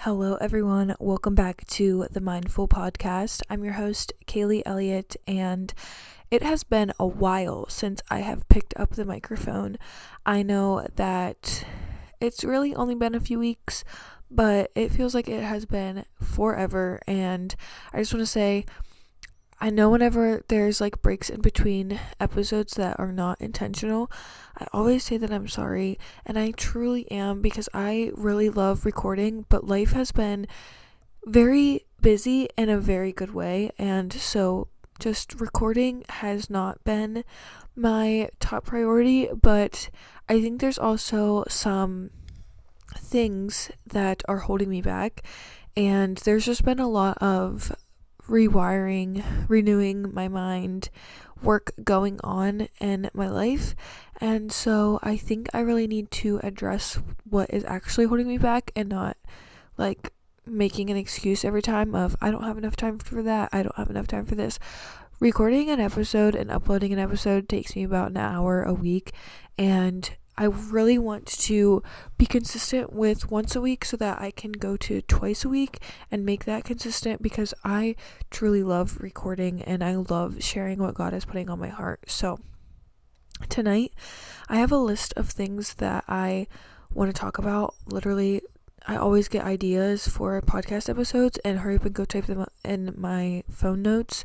Hello, everyone. Welcome back to the Mindful Podcast. I'm your host, Kaylee Elliott, and it has been a while since I have picked up the microphone. I know that it's really only been a few weeks, but it feels like it has been forever, and I just want to say, I know whenever there's like breaks in between episodes that are not intentional, I always say that I'm sorry, and I truly am because I really love recording, but life has been very busy in a very good way, and so just recording has not been my top priority, but I think there's also some things that are holding me back, and there's just been a lot of rewiring, renewing my mind, work going on in my life. And so I think I really need to address what is actually holding me back and not like making an excuse every time of I don't have enough time for that, I don't have enough time for this. Recording an episode and uploading an episode takes me about an hour a week, and I really want to be consistent with once a week so that I can go to twice a week and make that consistent because I truly love recording and I love sharing what God is putting on my heart. So tonight I have a list of things that I want to talk about. Literally, I always get ideas for podcast episodes and hurry up and go type them in my phone notes.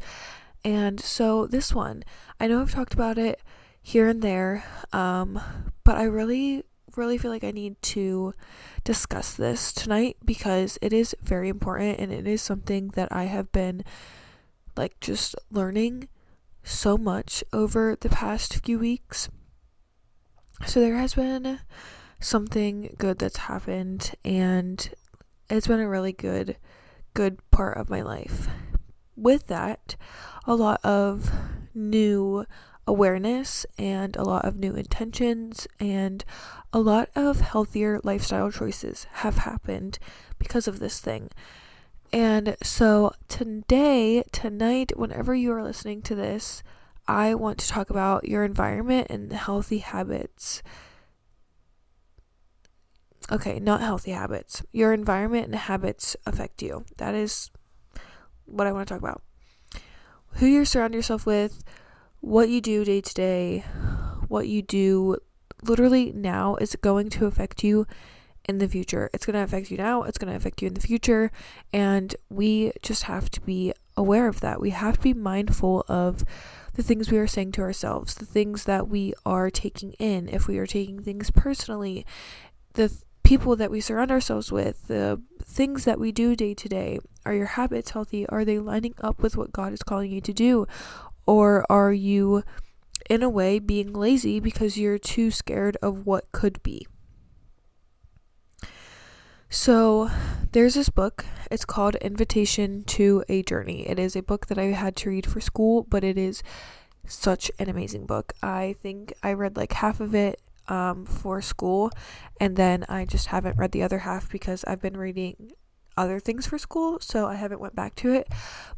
And so this one, I know I've talked about it here and there, but I really feel like I need to discuss this tonight because it is very important and it is something that I have been like just learning so much over the past few weeks. So there has been something good that's happened, and it's been a really good part of my life. With that, a lot of new awareness and a lot of new intentions and a lot of healthier lifestyle choices have happened because of this thing. And so tonight, whenever you are listening to this, I want to talk about your environment and healthy habits. Okay, not healthy habits. Your environment and habits affect you. That is what I want to talk about. Who you surround yourself with, what you do day to day, what you do literally now is going to affect you in the future. It's going to affect you now, it's going to affect you in the future, and we just have to be aware of that. We have to be mindful of the things we are saying to ourselves, the things that we are taking in, if we are taking things personally, the people that we surround ourselves with, the things that we do day to day. Are your habits healthy? Are they lining up with what God is calling you to do? Or are you, in a way, being lazy because you're too scared of what could be? So there's this book. It's called Invitation to a Journey. It is a book that I had to read for school, but it is such an amazing book. I think I read like half of it for school, and then I just haven't read the other half because I've been reading other things for school, so I haven't went back to it.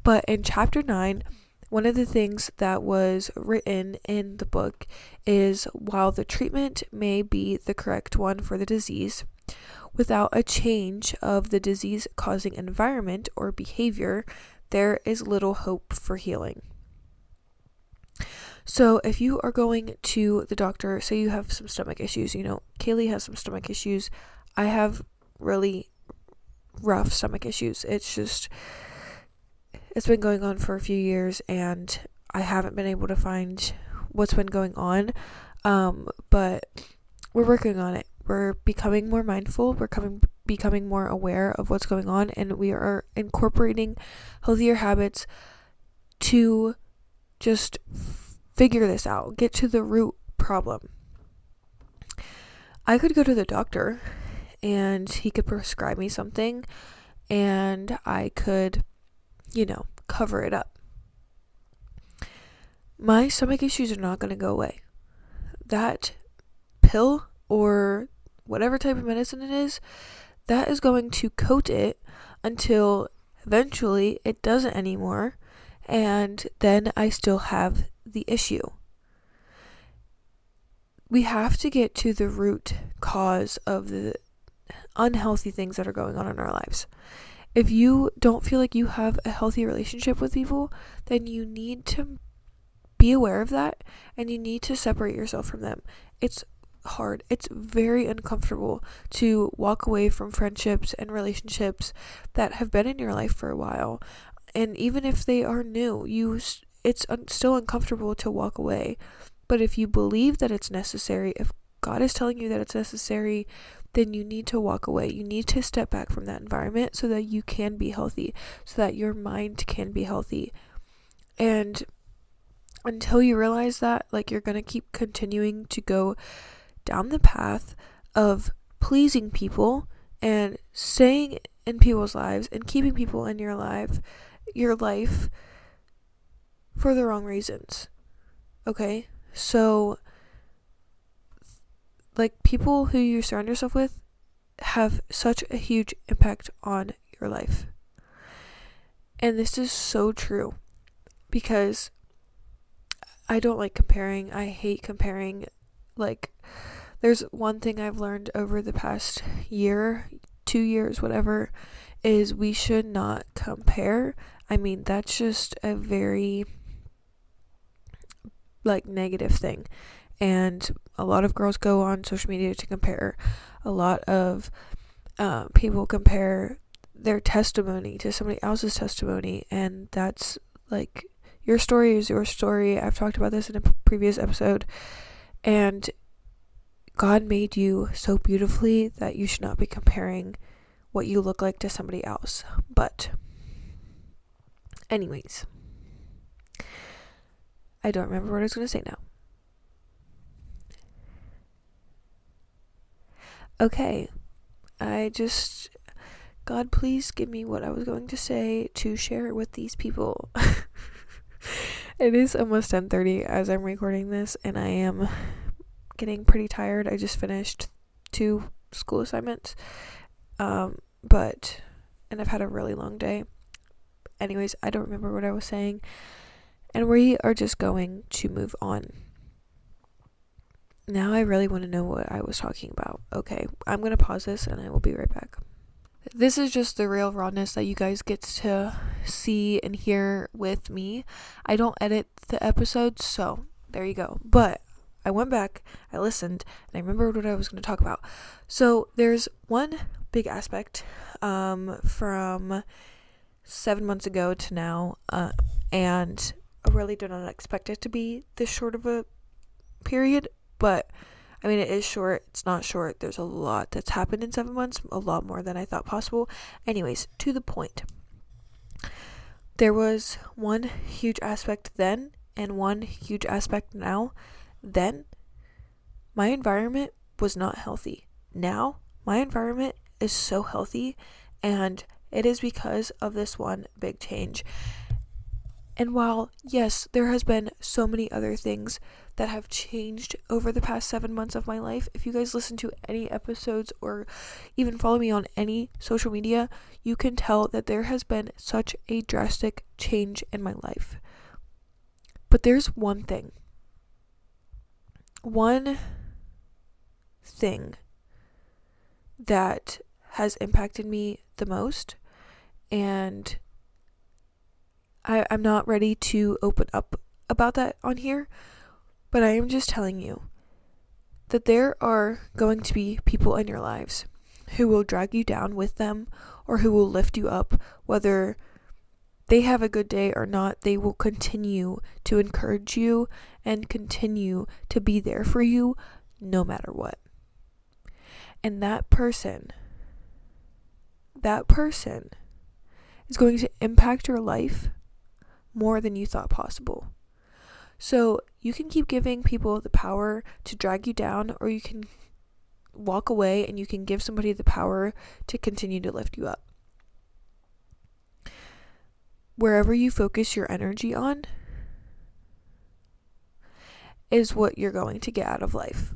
But in chapter 9, one of the things that was written in the book is while the treatment may be the correct one for the disease, without a change of the disease-causing environment or behavior, there is little hope for healing. So if you are going to the doctor, say you have some stomach issues, Kaylee has some stomach issues. I have really rough stomach issues. It's been going on for a few years and I haven't been able to find what's been going on. But we're working on it. We're becoming more mindful. We're becoming more aware of what's going on, and we are incorporating healthier habits to just figure this out, get to the root problem. I could go to the doctor and he could prescribe me something and I could, cover it up. My stomach issues are not going to go away. That pill or whatever type of medicine it is, that is going to coat it until eventually it doesn't anymore, and then I still have the issue. We have to get to the root cause of the unhealthy things that are going on in our lives. If you don't feel like you have a healthy relationship with people, then you need to be aware of that and you need to separate yourself from them. It's hard. It's very uncomfortable to walk away from friendships and relationships that have been in your life for a while. And even if they are new, it's still uncomfortable to walk away. But if you believe that it's necessary, if God is telling you that it's necessary, then you need to walk away. You need to step back from that environment so that you can be healthy, so that your mind can be healthy. And until you realize that, like, you're going to keep continuing to go down the path of pleasing people and staying in people's lives and keeping people in your life for the wrong reasons. Okay? So, like, people who you surround yourself with have such a huge impact on your life. And this is so true because I don't like comparing. I hate comparing. Like, there's one thing I've learned over the past year, 2 years, whatever, is we should not compare. I mean, that's just a very, like, negative thing. And a lot of girls go on social media to compare. A lot of people compare their testimony to somebody else's testimony, and that's like, your story is your story. I've talked about this in a previous episode, and God made you so beautifully that you should not be comparing what you look like to somebody else. But anyways, I don't remember what I was going to say now. Okay, God, please give me what I was going to say to share with these people. It is almost 10:30 as I'm recording this, and I am getting pretty tired. I just finished 2 school assignments, and I've had a really long day. Anyways, I don't remember what I was saying, and we are just going to move on. Now I really want to know what I was talking about. Okay, I'm going to pause this and I will be right back. This is just the real rawness that you guys get to see and hear with me. I don't edit the episodes, so there you go. But I went back, I listened, and I remembered what I was going to talk about. So there's one big aspect from 7 months ago to now, and I really did not expect it to be this short of a period. But I mean, it is short. It's not short. There's a lot that's happened in 7 months, a lot more than I thought possible. Anyways, to the point. There was one huge aspect then and one huge aspect now. Then, my environment was not healthy. Now, my environment is so healthy, and it is because of this one big change. And while, yes, there has been so many other things that have changed over the past 7 months of my life, if you guys listen to any episodes or even follow me on any social media, you can tell that there has been such a drastic change in my life. But there's one thing that has impacted me the most, and I'm not ready to open up about that on here, but I am just telling you that there are going to be people in your lives who will drag you down with them or who will lift you up. Whether they have a good day or not, they will continue to encourage you and continue to be there for you no matter what. And that person is going to impact your life more than you thought possible. So you can keep giving people the power to drag you down, or you can walk away and you can give somebody the power to continue to lift you up. Wherever you focus your energy on is what you're going to get out of life.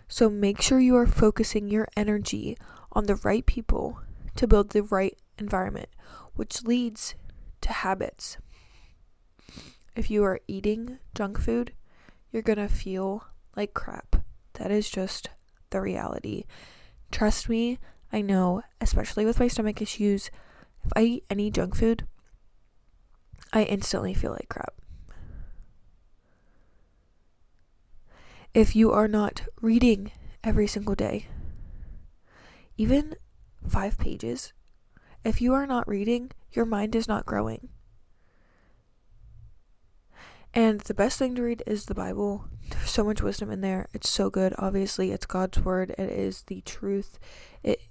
So make sure you are focusing your energy on the right people to build the right environment, which leads to habits. If you are eating junk food, you're gonna feel like crap. That is just the reality. Trust me, I know, especially with my stomach issues, if I eat any junk food, I instantly feel like crap. If you are not reading every single day, even 5 pages, if you are not reading, your mind is not growing. And the best thing to read is the Bible. There's so much wisdom in there. It's so good. Obviously, it's God's word. It is the truth. It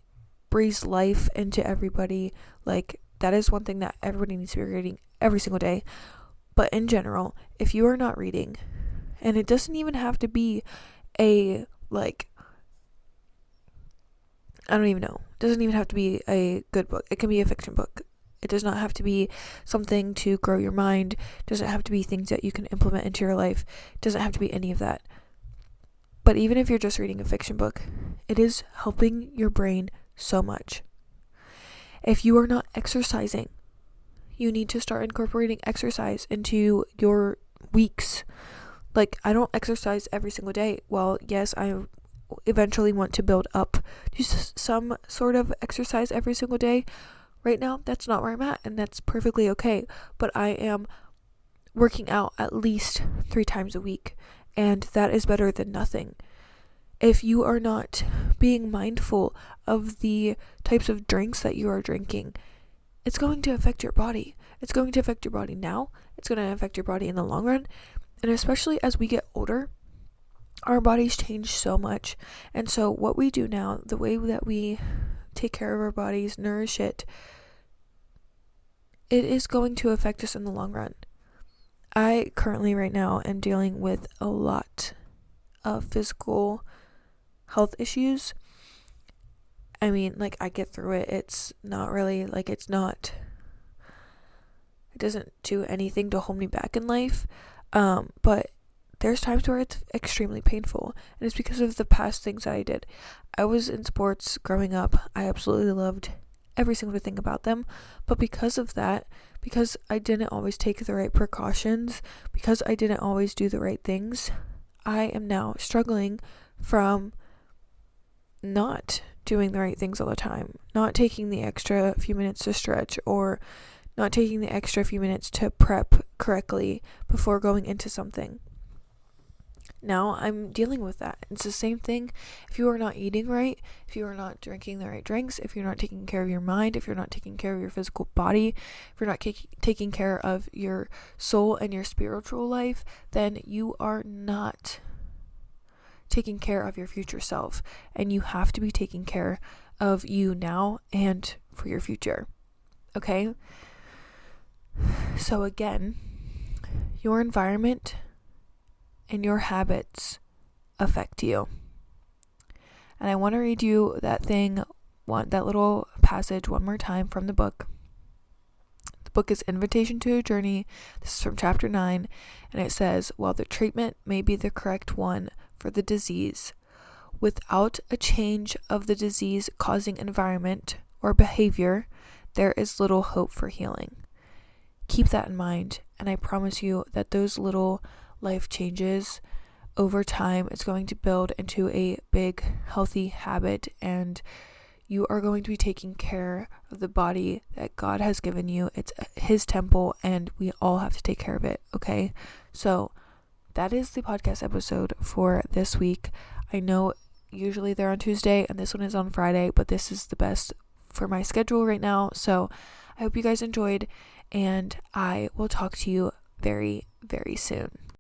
breathes life into everybody. Like, that is one thing that everybody needs to be reading every single day. But in general, if you are not reading, and it doesn't even have to be a, like, I don't even know. It doesn't even have to be a good book. It can be a fiction book. It does not have to be something to grow your mind. It doesn't have to be things that you can implement into your life. It doesn't have to be any of that. But even if you're just reading a fiction book, it is helping your brain so much. If you are not exercising, you need to start incorporating exercise into your weeks. Like, I don't exercise every single day. Well, yes, I eventually want to build up to some sort of exercise every single day. Right now, that's not where I'm at, and that's perfectly okay. But I am working out at least 3 times a week, and that is better than nothing. If you are not being mindful of the types of drinks that you are drinking, it's going to affect your body. It's going to affect your body now. It's going to affect your body in the long run. And especially as we get older, our bodies change so much. And so what we do now, the way that we take care of our bodies, nourish it, it is going to affect us in the long run. I currently right now am dealing with a lot of physical health issues. I mean, like, I get through it. It's not really, like, it doesn't do anything to hold me back in life. But there's times where it's extremely painful, and it's because of the past things that I did. I was in sports growing up. I absolutely loved every single thing about them, but because of that, because I didn't always take the right precautions, because I didn't always do the right things, I am now struggling from not doing the right things all the time, not taking the extra few minutes to stretch, or not taking the extra few minutes to prep correctly before going into something. Now I'm dealing with that. It's the same thing if you are not eating right, if you are not drinking the right drinks, if you're not taking care of your mind, if you're not taking care of your physical body, if you're not taking care of your soul and your spiritual life, then you are not taking care of your future self. And you have to be taking care of you now and for your future. Okay? So again, your environment and your habits affect you. And I want to read you that little passage one more time from the book. The book is Invitation to a Journey. This is from chapter 9, and it says, while the treatment may be the correct one for the disease, without a change of the disease-causing environment or behavior, there is little hope for healing. Keep that in mind, and I promise you that those little life changes over time, it's going to build into a big healthy habit, and you are going to be taking care of the body that God has given you. It's his temple, and we all have to take care of it. Okay, so that is the podcast episode for this week. I know usually they're on Tuesday and this one is on Friday, but this is the best for my schedule right now. So I hope you guys enjoyed, and I will talk to you very, very soon.